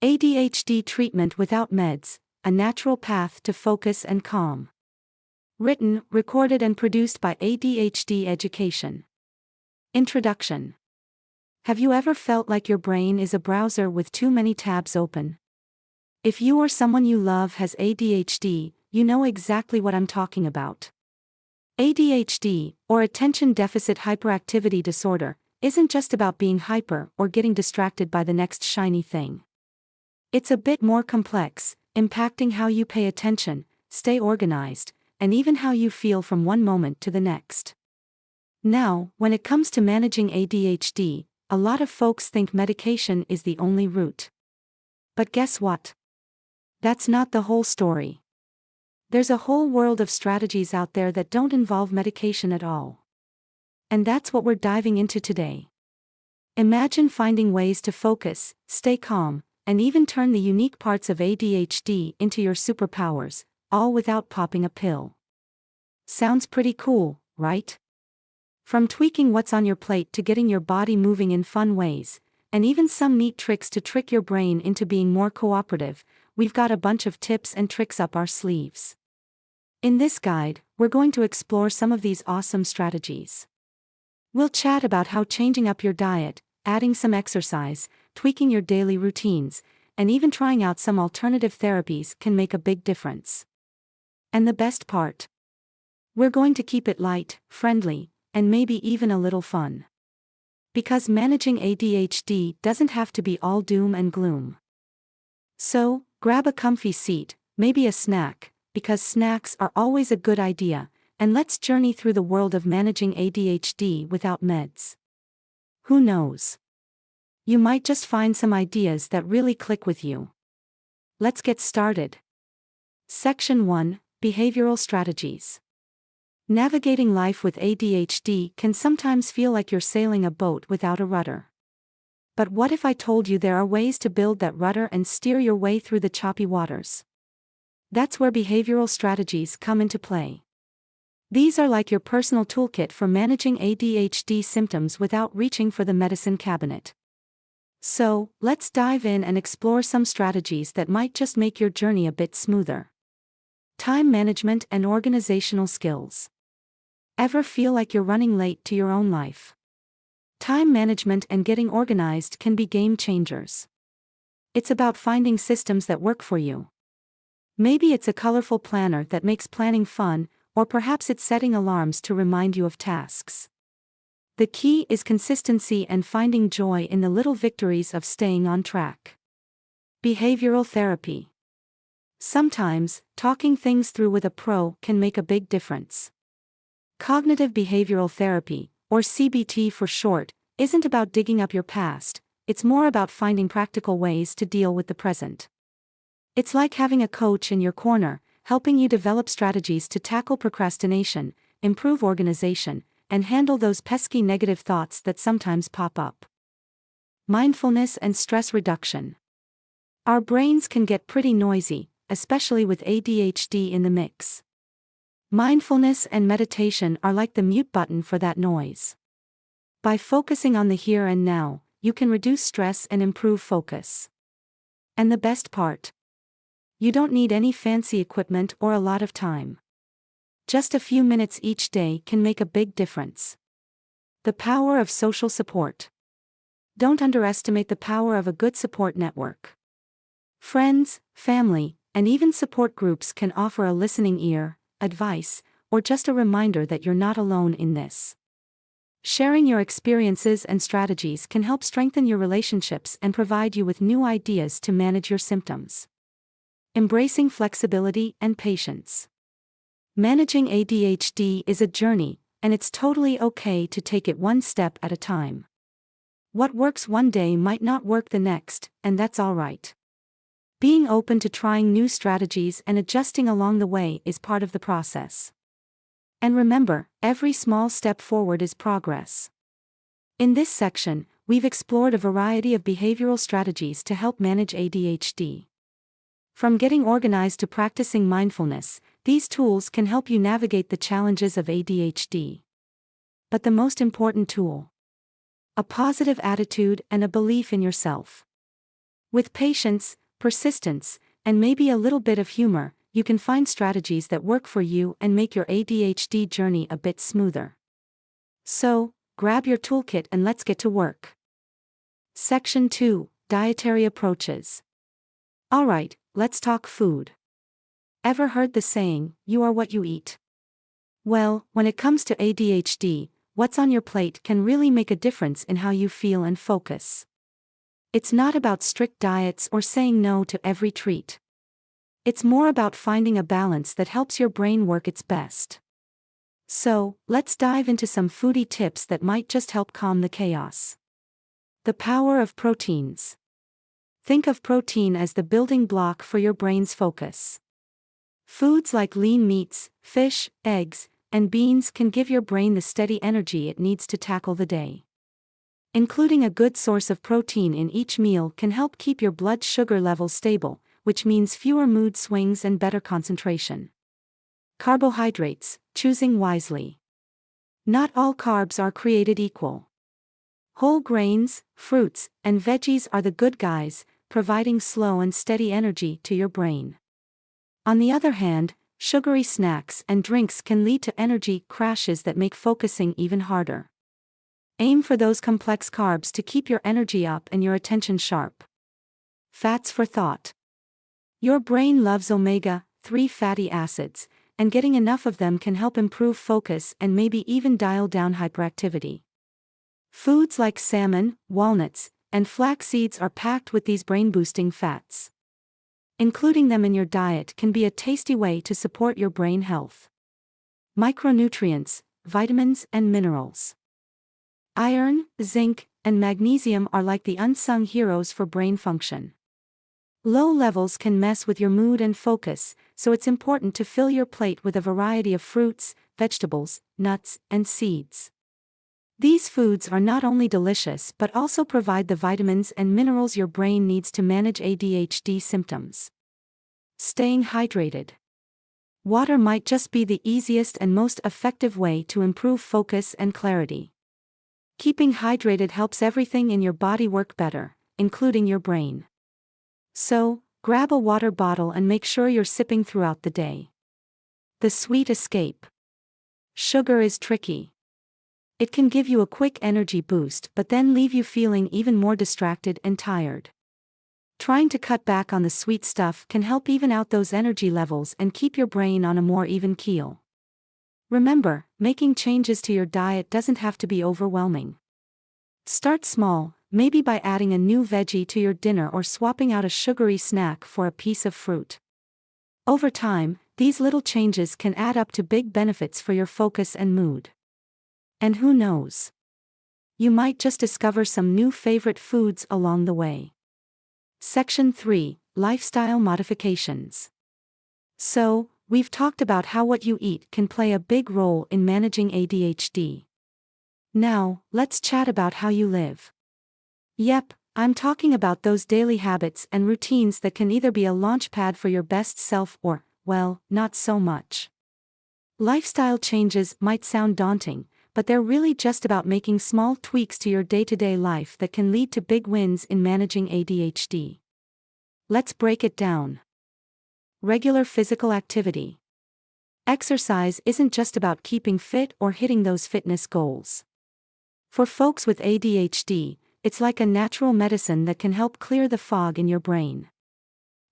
ADHD Treatment Without Meds, A Natural Path to Focus and Calm. Written, recorded and produced by ADHD Education. Introduction. Have you ever felt like your brain is a browser with too many tabs open? If you or someone you love has ADHD, you know exactly what I'm talking about. ADHD, or Attention Deficit Hyperactivity Disorder, isn't just about being hyper or getting distracted by the next shiny thing. It's a bit more complex, impacting how you pay attention, stay organized, and even how you feel from one moment to the next. Now, when it comes to managing ADHD, a lot of folks think medication is the only route. But guess what? That's not the whole story. There's a whole world of strategies out there that don't involve medication at all. And that's what we're diving into today. Imagine finding ways to focus, stay calm, and even turn the unique parts of ADHD into your superpowers, all without popping a pill. Sounds pretty cool, right? From tweaking what's on your plate to getting your body moving in fun ways, and even some neat tricks to trick your brain into being more cooperative, we've got a bunch of tips and tricks up our sleeves. In this guide, we're going to explore some of these awesome strategies. We'll chat about how changing up your diet, adding some exercise, tweaking your daily routines, and even trying out some alternative therapies can make a big difference. And the best part? We're going to keep it light, friendly, and maybe even a little fun. Because managing ADHD doesn't have to be all doom and gloom. So, grab a comfy seat, maybe a snack, because snacks are always a good idea, and let's journey through the world of managing ADHD without meds. Who knows? You might just find some ideas that really click with you. Let's get started. Section 1: Behavioral Strategies. Navigating life with ADHD can sometimes feel like you're sailing a boat without a rudder. But what if I told you there are ways to build that rudder and steer your way through the choppy waters? That's where behavioral strategies come into play. These are like your personal toolkit for managing ADHD symptoms without reaching for the medicine cabinet. So, let's dive in and explore some strategies that might just make your journey a bit smoother. Time management and organizational skills. Ever feel like you're running late to your own life? Time management and getting organized can be game changers. It's about finding systems that work for you. Maybe it's a colorful planner that makes planning fun, or perhaps it's setting alarms to remind you of tasks. The key is consistency and finding joy in the little victories of staying on track. Behavioral therapy. Sometimes, talking things through with a pro can make a big difference. Cognitive behavioral therapy, or CBT for short, isn't about digging up your past, it's more about finding practical ways to deal with the present. It's like having a coach in your corner, helping you develop strategies to tackle procrastination, improve organization, and handle those pesky negative thoughts that sometimes pop up. Mindfulness and stress reduction. Our brains can get pretty noisy, especially with ADHD in the mix. Mindfulness and meditation are like the mute button for that noise. By focusing on the here and now, you can reduce stress and improve focus. And the best part? You don't need any fancy equipment or a lot of time. Just a few minutes each day can make a big difference. The power of social support. Don't underestimate the power of a good support network. Friends, family, and even support groups can offer a listening ear, advice, or just a reminder that you're not alone in this. Sharing your experiences and strategies can help strengthen your relationships and provide you with new ideas to manage your symptoms. Embracing flexibility and patience. Managing ADHD is a journey, and it's totally okay to take it one step at a time. What works one day might not work the next, and that's all right. Being open to trying new strategies and adjusting along the way is part of the process. And remember, every small step forward is progress. In this section, we've explored a variety of behavioral strategies to help manage ADHD. From getting organized to practicing mindfulness, these tools can help you navigate the challenges of ADHD. But the most important tool: a positive attitude and a belief in yourself. With patience, persistence, and maybe a little bit of humor, you can find strategies that work for you and make your ADHD journey a bit smoother. So, grab your toolkit and let's get to work. Section 2, Dietary Approaches. Alright, let's talk food. Ever heard the saying, you are what you eat? Well, when it comes to ADHD, what's on your plate can really make a difference in how you feel and focus. It's not about strict diets or saying no to every treat. It's more about finding a balance that helps your brain work its best. So, let's dive into some foodie tips that might just help calm the chaos. The power of proteins. Think of protein as the building block for your brain's focus. Foods like lean meats, fish, eggs, and beans can give your brain the steady energy it needs to tackle the day. Including a good source of protein in each meal can help keep your blood sugar levels stable, which means fewer mood swings and better concentration. Carbohydrates, choosing wisely. Not all carbs are created equal. Whole grains, fruits, and veggies are the good guys, providing slow and steady energy to your brain. On the other hand, sugary snacks and drinks can lead to energy crashes that make focusing even harder. Aim for those complex carbs to keep your energy up and your attention sharp. Fats for thought. Your brain loves omega-3 fatty acids, and getting enough of them can help improve focus and maybe even dial down hyperactivity. Foods like salmon, walnuts, and flax seeds are packed with these brain-boosting fats. Including them in your diet can be a tasty way to support your brain health. Micronutrients, vitamins and minerals. Iron, zinc, and magnesium are like the unsung heroes for brain function. Low levels can mess with your mood and focus, so it's important to fill your plate with a variety of fruits, vegetables, nuts, and seeds. These foods are not only delicious but also provide the vitamins and minerals your brain needs to manage ADHD symptoms. Staying hydrated. Water might just be the easiest and most effective way to improve focus and clarity. Keeping hydrated helps everything in your body work better, including your brain. So, grab a water bottle and make sure you're sipping throughout the day. The sweet escape. Sugar is tricky. It can give you a quick energy boost but then leave you feeling even more distracted and tired. Trying to cut back on the sweet stuff can help even out those energy levels and keep your brain on a more even keel. Remember, making changes to your diet doesn't have to be overwhelming. Start small, maybe by adding a new veggie to your dinner or swapping out a sugary snack for a piece of fruit. Over time, these little changes can add up to big benefits for your focus and mood. And who knows? You might just discover some new favorite foods along the way. Section 3, Lifestyle Modifications. So, we've talked about how what you eat can play a big role in managing ADHD. Now, let's chat about how you live. Yep, I'm talking about those daily habits and routines that can either be a launchpad for your best self or, well, not so much. Lifestyle changes might sound daunting, but they're really just about making small tweaks to your day-to-day life that can lead to big wins in managing ADHD. Let's break it down. Regular physical activity. Exercise isn't just about keeping fit or hitting those fitness goals. For folks with ADHD, it's like a natural medicine that can help clear the fog in your brain.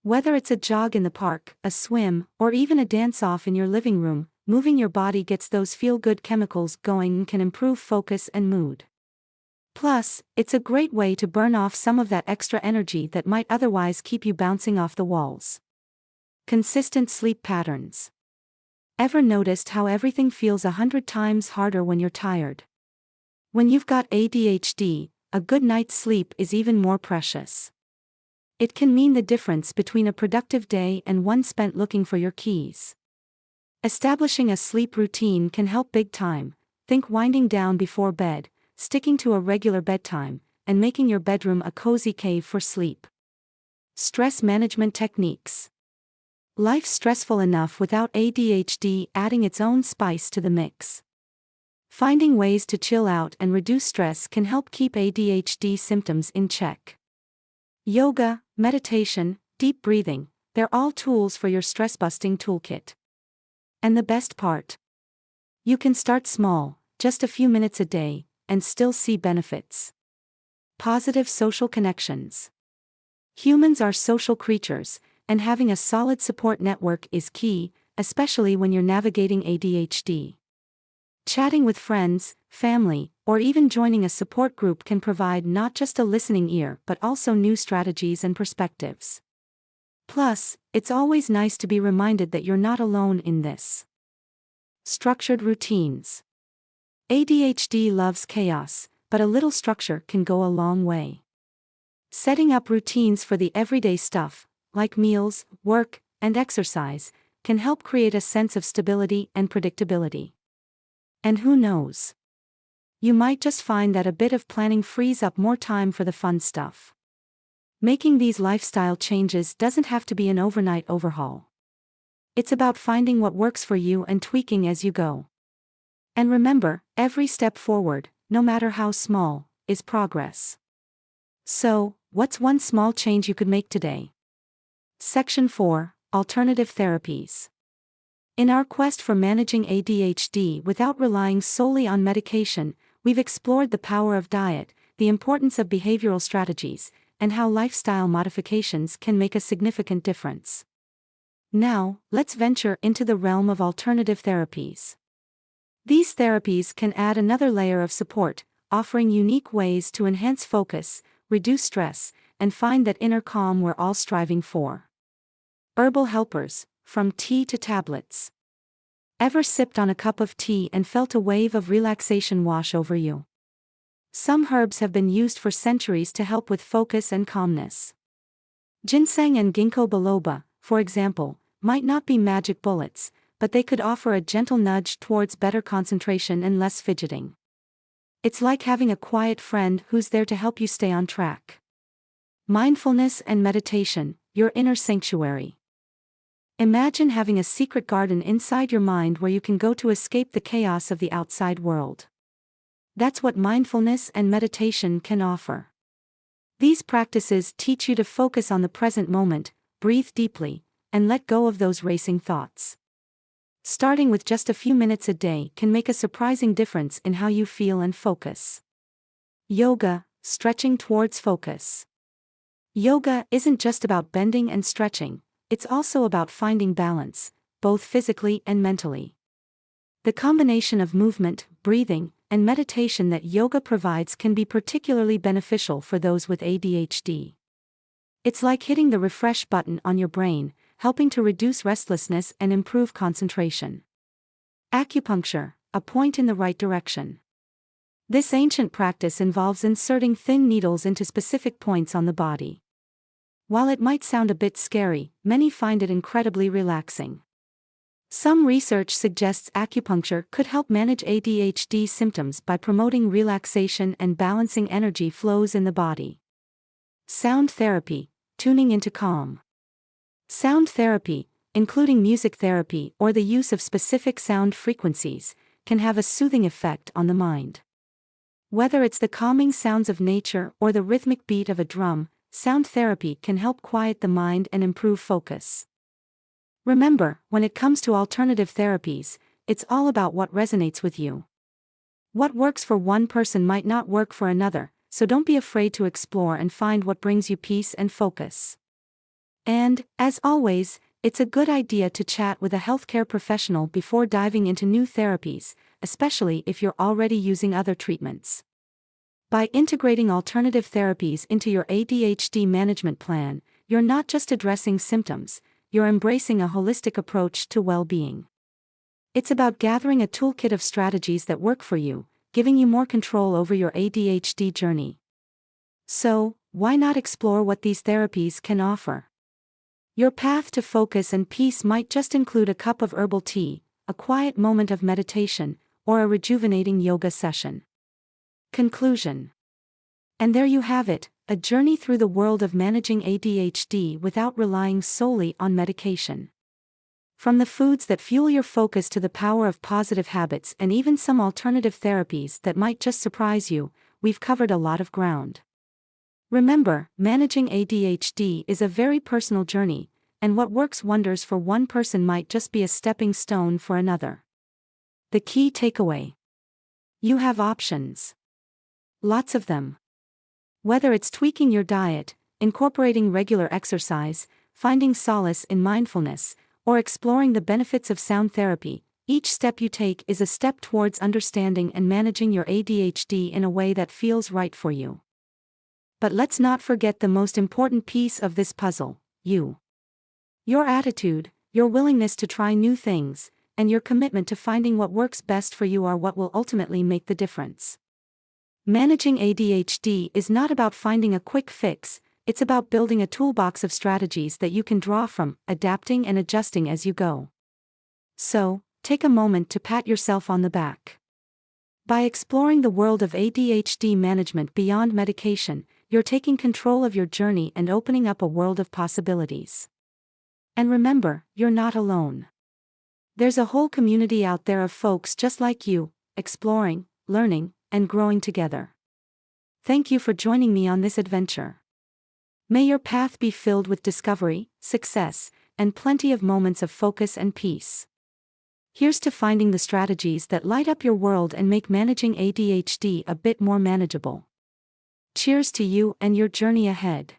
Whether it's a jog in the park, a swim, or even a dance-off in your living room, moving your body gets those feel-good chemicals going and can improve focus and mood. Plus, it's a great way to burn off some of that extra energy that might otherwise keep you bouncing off the walls. Consistent sleep patterns. Ever noticed how everything feels 100 times harder when you're tired? When you've got ADHD, a good night's sleep is even more precious. It can mean the difference between a productive day and one spent looking for your keys. Establishing a sleep routine can help big time. Think winding down before bed, sticking to a regular bedtime, and making your bedroom a cozy cave for sleep. Stress management techniques. Life's stressful enough without ADHD adding its own spice to the mix. Finding ways to chill out and reduce stress can help keep ADHD symptoms in check. Yoga, meditation, deep breathing, they're all tools for your stress-busting toolkit. And the best part? You can start small, just a few minutes a day, and still see benefits. Positive social connections. Humans are social creatures, and having a solid support network is key, especially when you're navigating ADHD. Chatting with friends, family, or even joining a support group can provide not just a listening ear but also new strategies and perspectives. Plus, it's always nice to be reminded that you're not alone in this. Structured routines. ADHD loves chaos, but a little structure can go a long way. Setting up routines for the everyday stuff, like meals, work, and exercise, can help create a sense of stability and predictability. And who knows? You might just find that a bit of planning frees up more time for the fun stuff. Making these lifestyle changes doesn't have to be an overnight overhaul. It's about finding what works for you and tweaking as you go. And remember, every step forward, no matter how small, is progress. So, what's one small change you could make today? Section 4, Alternative Therapies. In our quest for managing ADHD without relying solely on medication, we've explored the power of diet, the importance of behavioral strategies, and how lifestyle modifications can make a significant difference. Now, let's venture into the realm of alternative therapies. These therapies can add another layer of support, offering unique ways to enhance focus, reduce stress, and find that inner calm we're all striving for. Herbal helpers, from tea to tablets. Ever sipped on a cup of tea and felt a wave of relaxation wash over you? Some herbs have been used for centuries to help with focus and calmness. Ginseng and ginkgo biloba, for example, might not be magic bullets, but they could offer a gentle nudge towards better concentration and less fidgeting. It's like having a quiet friend who's there to help you stay on track. Mindfulness and meditation, your inner sanctuary. Imagine having a secret garden inside your mind where you can go to escape the chaos of the outside world. That's what mindfulness and meditation can offer. These practices teach you to focus on the present moment, breathe deeply, and let go of those racing thoughts. Starting with just a few minutes a day can make a surprising difference in how you feel and focus. Yoga, stretching towards focus. Yoga isn't just about bending and stretching, it's also about finding balance, both physically and mentally. The combination of movement, breathing, and meditation that yoga provides can be particularly beneficial for those with ADHD. It's like hitting the refresh button on your brain, helping to reduce restlessness and improve concentration. Acupuncture, a point in the right direction. This ancient practice involves inserting thin needles into specific points on the body. While it might sound a bit scary, many find it incredibly relaxing. Some research suggests acupuncture could help manage ADHD symptoms by promoting relaxation and balancing energy flows in the body. Sound therapy, tuning into calm. Sound therapy, including music therapy or the use of specific sound frequencies, can have a soothing effect on the mind. Whether it's the calming sounds of nature or the rhythmic beat of a drum, sound therapy can help quiet the mind and improve focus. Remember, when it comes to alternative therapies, it's all about what resonates with you. What works for one person might not work for another, so don't be afraid to explore and find what brings you peace and focus. And, as always, it's a good idea to chat with a healthcare professional before diving into new therapies, especially if you're already using other treatments. By integrating alternative therapies into your ADHD management plan, you're not just addressing symptoms, you're embracing a holistic approach to well-being. It's about gathering a toolkit of strategies that work for you, giving you more control over your ADHD journey. So, why not explore what these therapies can offer? Your path to focus and peace might just include a cup of herbal tea, a quiet moment of meditation, or a rejuvenating yoga session. Conclusion. And there you have it, a journey through the world of managing ADHD without relying solely on medication. From the foods that fuel your focus to the power of positive habits and even some alternative therapies that might just surprise you, we've covered a lot of ground. Remember, managing ADHD is a very personal journey, and what works wonders for one person might just be a stepping stone for another. The key takeaway: you have options. Lots of them. Whether it's tweaking your diet, incorporating regular exercise, finding solace in mindfulness, or exploring the benefits of sound therapy, each step you take is a step towards understanding and managing your ADHD in a way that feels right for you. But let's not forget the most important piece of this puzzle: you. Your attitude, your willingness to try new things, and your commitment to finding what works best for you are what will ultimately make the difference. Managing ADHD is not about finding a quick fix, it's about building a toolbox of strategies that you can draw from, adapting and adjusting as you go. So, take a moment to pat yourself on the back. By exploring the world of ADHD management beyond medication, you're taking control of your journey and opening up a world of possibilities. And remember, you're not alone. There's a whole community out there of folks just like you, exploring, learning, and growing together. Thank you for joining me on this adventure. May your path be filled with discovery, success, and plenty of moments of focus and peace. Here's to finding the strategies that light up your world and make managing ADHD a bit more manageable. Cheers to you and your journey ahead.